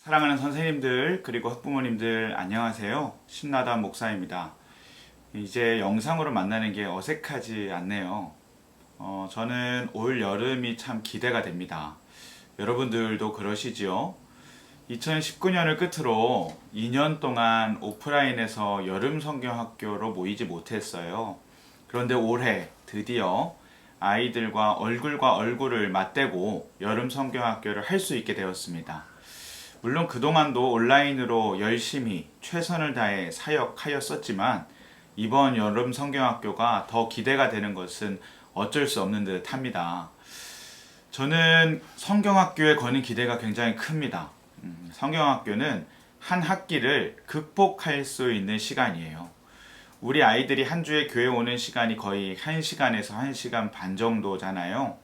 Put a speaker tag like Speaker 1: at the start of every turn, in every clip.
Speaker 1: 사랑하는 선생님들 그리고 학부모님들 안녕하세요. 신나단 목사입니다. 이제 영상으로 만나는 게 어색하지 않네요. 저는 올 여름이 참 기대가 됩니다. 여러분들도 그러시지요? 2019년을 끝으로 2년 동안 오프라인에서 여름 성경학교로 모이지 못했어요. 그런데 올해 드디어 아이들과 얼굴과 얼굴을 맞대고 여름 성경학교를 할 수 있게 되었습니다. 물론 그동안도 온라인으로 열심히 최선을 다해 사역하였었지만 이번 여름 성경학교가 더 기대가 되는 것은 어쩔 수 없는 듯 합니다. 저는 성경학교에 거는 기대가 굉장히 큽니다. 성경학교는 한 학기를 극복할 수 있는 시간이에요. 우리 아이들이 한 주에 교회 오는 시간이 거의 1시간에서 1시간 반 정도잖아요.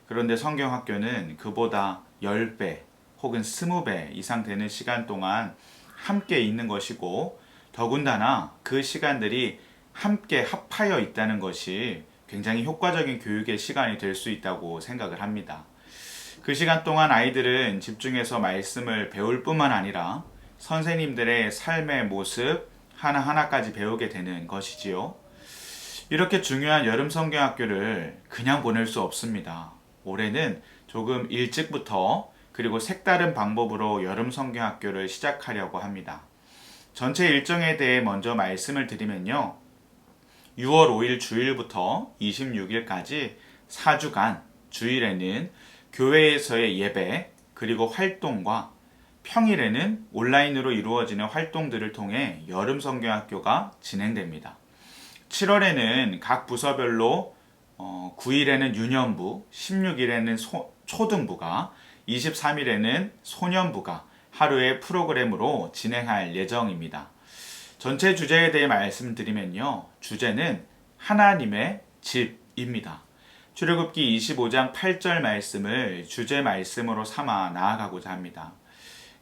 Speaker 1: 그런데 성경학교는 그보다 10배 혹은 20배 이상 되는 시간 동안 함께 있는 것이고, 더군다나 그 시간들이 함께 합하여 있다는 것이 굉장히 효과적인 교육의 시간이 될 수 있다고 생각을 합니다. 그 시간 동안 아이들은 집중해서 말씀을 배울 뿐만 아니라 선생님들의 삶의 모습 하나하나까지 배우게 되는 것이지요. 이렇게 중요한 여름 성경학교를 그냥 보낼 수 없습니다. 올해는 조금 일찍부터 그리고 색다른 방법으로 여름 성경학교를 시작하려고 합니다. 전체 일정에 대해 먼저 말씀을 드리면요. 6월 5일 주일부터 26일까지 4주간 주일에는 교회에서의 예배 그리고 활동과 평일에는 온라인으로 이루어지는 활동들을 통해 여름 성경학교가 진행됩니다. 7월에는 각 부서별로 9일에는 유년부, 16일에는 초등부가, 23일에는 소년부가 하루의 프로그램으로 진행할 예정입니다. 전체 주제에 대해 말씀드리면요. 주제는 하나님의 집입니다. 출애굽기 25장 8절 말씀을 주제 말씀으로 삼아 나아가고자 합니다.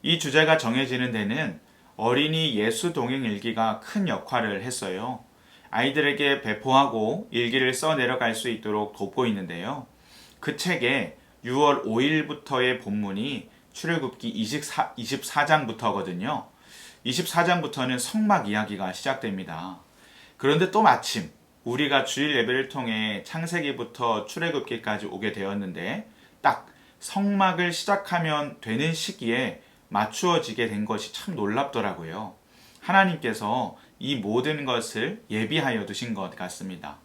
Speaker 1: 이 주제가 정해지는 데는 어린이 예수 동행 일기가 큰 역할을 했어요. 아이들에게 배포하고 일기를 써 내려갈 수 있도록 돕고 있는데요. 그 책에 6월 5일부터의 본문이 출애굽기 24장부터거든요. 24장부터는 성막 이야기가 시작됩니다. 그런데 또 마침 우리가 주일 예배를 통해 창세기부터 출애굽기까지 오게 되었는데 딱 성막을 시작하면 되는 시기에 맞추어지게 된 것이 참 놀랍더라고요. 하나님께서 이 모든 것을 예비하여 두신 것 같습니다.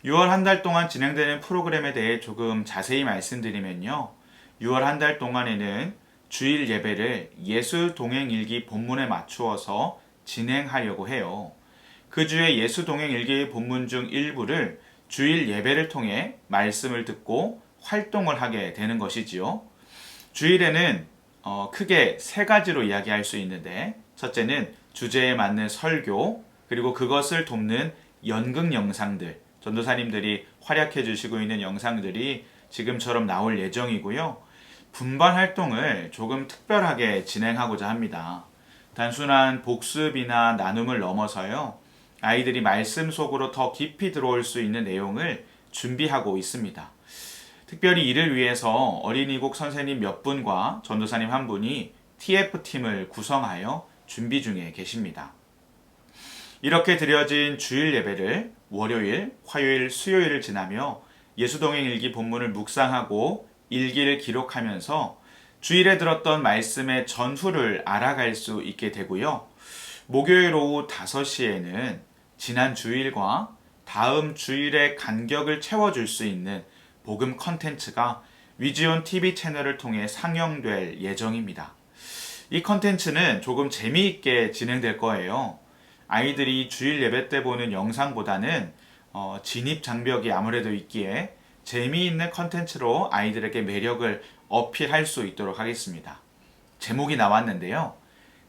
Speaker 1: 6월 한 달 동안 진행되는 프로그램에 대해 조금 자세히 말씀드리면요. 6월 한 달 동안에는 주일 예배를 예수 동행 일기 본문에 맞추어서 진행하려고 해요. 그 주에 예수 동행 일기의 본문 중 일부를 주일 예배를 통해 말씀을 듣고 활동을 하게 되는 것이지요. 주일에는 크게 세 가지로 이야기할 수 있는데, 첫째는 주제에 맞는 설교, 그리고 그것을 돕는 연극 영상들, 전도사님들이 활약해 주시고 있는 영상들이 지금처럼 나올 예정이고요. 분반 활동을 조금 특별하게 진행하고자 합니다. 단순한 복습이나 나눔을 넘어서요. 아이들이 말씀 속으로 더 깊이 들어올 수 있는 내용을 준비하고 있습니다. 특별히 이를 위해서 어린이국 선생님 몇 분과 전도사님 한 분이 TF팀을 구성하여 준비 중에 계십니다. 이렇게 드려진 주일 예배를 월요일, 화요일, 수요일을 지나며 예수동행 일기 본문을 묵상하고 일기를 기록하면서 주일에 들었던 말씀의 전후를 알아갈 수 있게 되고요. 목요일 오후 5시에는 지난 주일과 다음 주일의 간격을 채워줄 수 있는 복음 컨텐츠가 위지온 TV 채널을 통해 상영될 예정입니다. 이 컨텐츠는 조금 재미있게 진행될 거예요. 아이들이 주일 예배 때 보는 영상보다는 진입 장벽이 아무래도 있기에 재미있는 컨텐츠로 아이들에게 매력을 어필할 수 있도록 하겠습니다. 제목이 나왔는데요.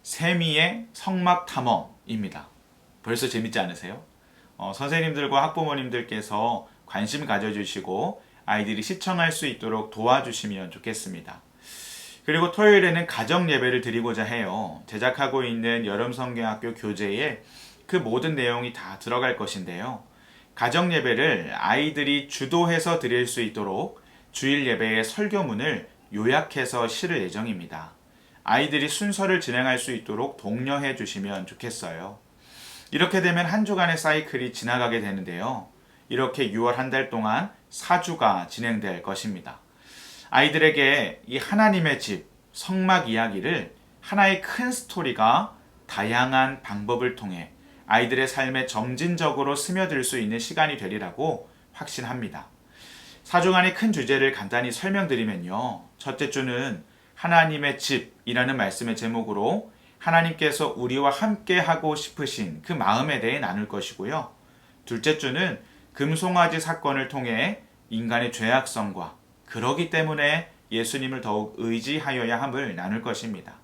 Speaker 1: 세미의 성막 탐험입니다. 벌써 재밌지 않으세요? 선생님들과 학부모님들께서 관심 가져주시고 아이들이 시청할 수 있도록 도와주시면 좋겠습니다. 그리고 토요일에는 가정 예배를 드리고자 해요. 제작하고 있는 여름 성경학교 교재에 그 모든 내용이 다 들어갈 것인데요. 가정 예배를 아이들이 주도해서 드릴 수 있도록 주일 예배의 설교문을 요약해서 실을 예정입니다. 아이들이 순서를 진행할 수 있도록 독려해 주시면 좋겠어요. 이렇게 되면 한 주간의 사이클이 지나가게 되는데요. 이렇게 6월 한 달 동안 4주가 진행될 것입니다. 아이들에게 이 하나님의 집, 성막 이야기를 하나의 큰 스토리가 다양한 방법을 통해 아이들의 삶에 점진적으로 스며들 수 있는 시간이 되리라고 확신합니다. 4주간의 큰 주제를 간단히 설명드리면요. 첫째 주는 하나님의 집이라는 말씀의 제목으로 하나님께서 우리와 함께 하고 싶으신 그 마음에 대해 나눌 것이고요. 둘째 주는 금송아지 사건을 통해 인간의 죄악성과 그러기 때문에 예수님을 더욱 의지하여야 함을 나눌 것입니다.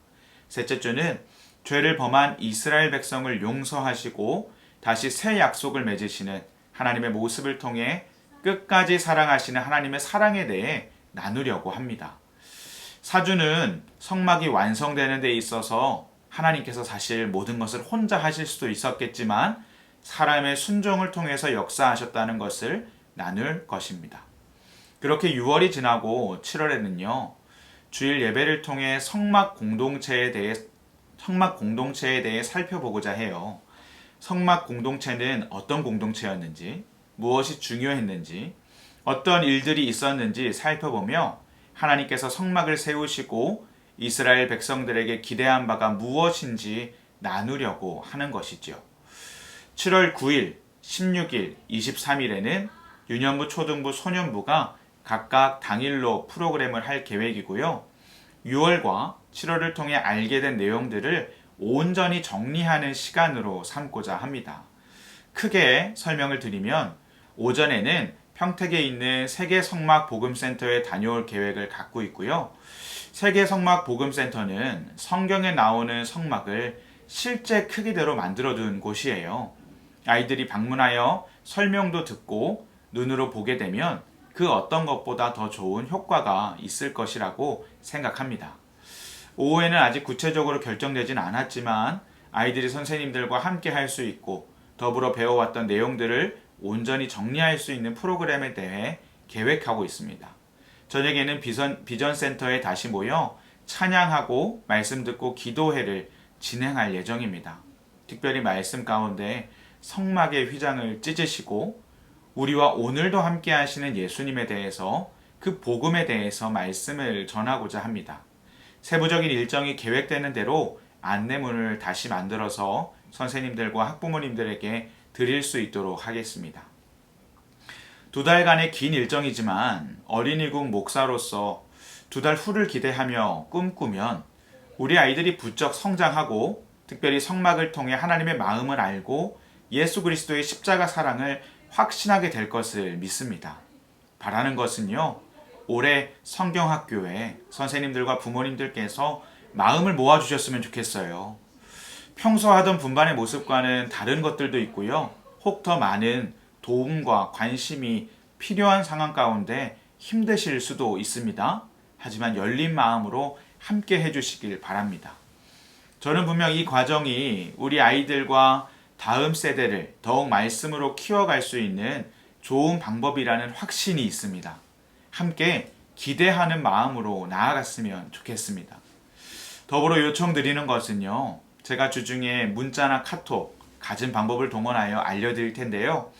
Speaker 1: 셋째 주는 죄를 범한 이스라엘 백성을 용서하시고 다시 새 약속을 맺으시는 하나님의 모습을 통해 끝까지 사랑하시는 하나님의 사랑에 대해 나누려고 합니다. 사주는 성막이 완성되는 데 있어서 하나님께서 사실 모든 것을 혼자 하실 수도 있었겠지만 사람의 순종을 통해서 역사하셨다는 것을 나눌 것입니다. 그렇게 6월이 지나고 7월에는요. 주일 예배를 통해 성막 공동체에 대해 살펴보고자 해요. 성막 공동체는 어떤 공동체였는지, 무엇이 중요했는지, 어떤 일들이 있었는지 살펴보며 하나님께서 성막을 세우시고 이스라엘 백성들에게 기대한 바가 무엇인지 나누려고 하는 것이죠. 7월 9일, 16일, 23일에는 유년부, 초등부, 소년부가 각각 당일로 프로그램을 할 계획이고요. 6월과 7월을 통해 알게 된 내용들을 온전히 정리하는 시간으로 삼고자 합니다. 크게 설명을 드리면 오전에는 평택에 있는 세계성막 복음센터에 다녀올 계획을 갖고 있고요. 세계성막 복음센터는 성경에 나오는 성막을 실제 크기대로 만들어둔 곳이에요. 아이들이 방문하여 설명도 듣고 눈으로 보게 되면 그 어떤 것보다 더 좋은 효과가 있을 것이라고 생각합니다. 오후에는 아직 구체적으로 결정되진 않았지만 아이들이 선생님들과 함께 할 수 있고 더불어 배워왔던 내용들을 온전히 정리할 수 있는 프로그램에 대해 계획하고 있습니다. 저녁에는 비전센터에 다시 모여 찬양하고 말씀 듣고 기도회를 진행할 예정입니다. 특별히 말씀 가운데 성막의 휘장을 찢으시고 우리와 오늘도 함께 하시는 예수님에 대해서 그 복음에 대해서 말씀을 전하고자 합니다. 세부적인 일정이 계획되는 대로 안내문을 다시 만들어서 선생님들과 학부모님들에게 드릴 수 있도록 하겠습니다. 2달간의 긴 일정이지만 어린이국 목사로서 2달 후를 기대하며 꿈꾸면 우리 아이들이 부쩍 성장하고 특별히 성막을 통해 하나님의 마음을 알고 예수 그리스도의 십자가 사랑을 확신하게 될 것을 믿습니다. 바라는 것은요. 올해 성경학교에 선생님들과 부모님들께서 마음을 모아주셨으면 좋겠어요. 평소 하던 분반의 모습과는 다른 것들도 있고요. 혹 더 많은 도움과 관심이 필요한 상황 가운데 힘드실 수도 있습니다. 하지만 열린 마음으로 함께 해주시길 바랍니다. 저는 분명 이 과정이 우리 아이들과 다음 세대를 더욱 말씀으로 키워갈 수 있는 좋은 방법이라는 확신이 있습니다. 함께 기대하는 마음으로 나아갔으면 좋겠습니다. 더불어 요청드리는 것은요. 제가 주중에 문자나 카톡, 갖은 방법을 동원하여 알려드릴 텐데요.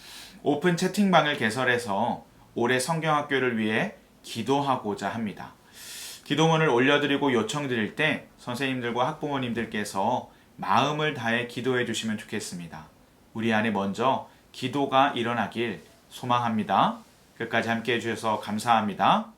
Speaker 1: 오픈 채팅방을 개설해서 올해 성경학교를 위해 기도하고자 합니다. 기도문을 올려드리고 요청드릴 때 선생님들과 학부모님들께서 마음을 다해 기도해 주시면 좋겠습니다. 우리 안에 먼저 기도가 일어나길 소망합니다. 끝까지 함께 해주셔서 감사합니다.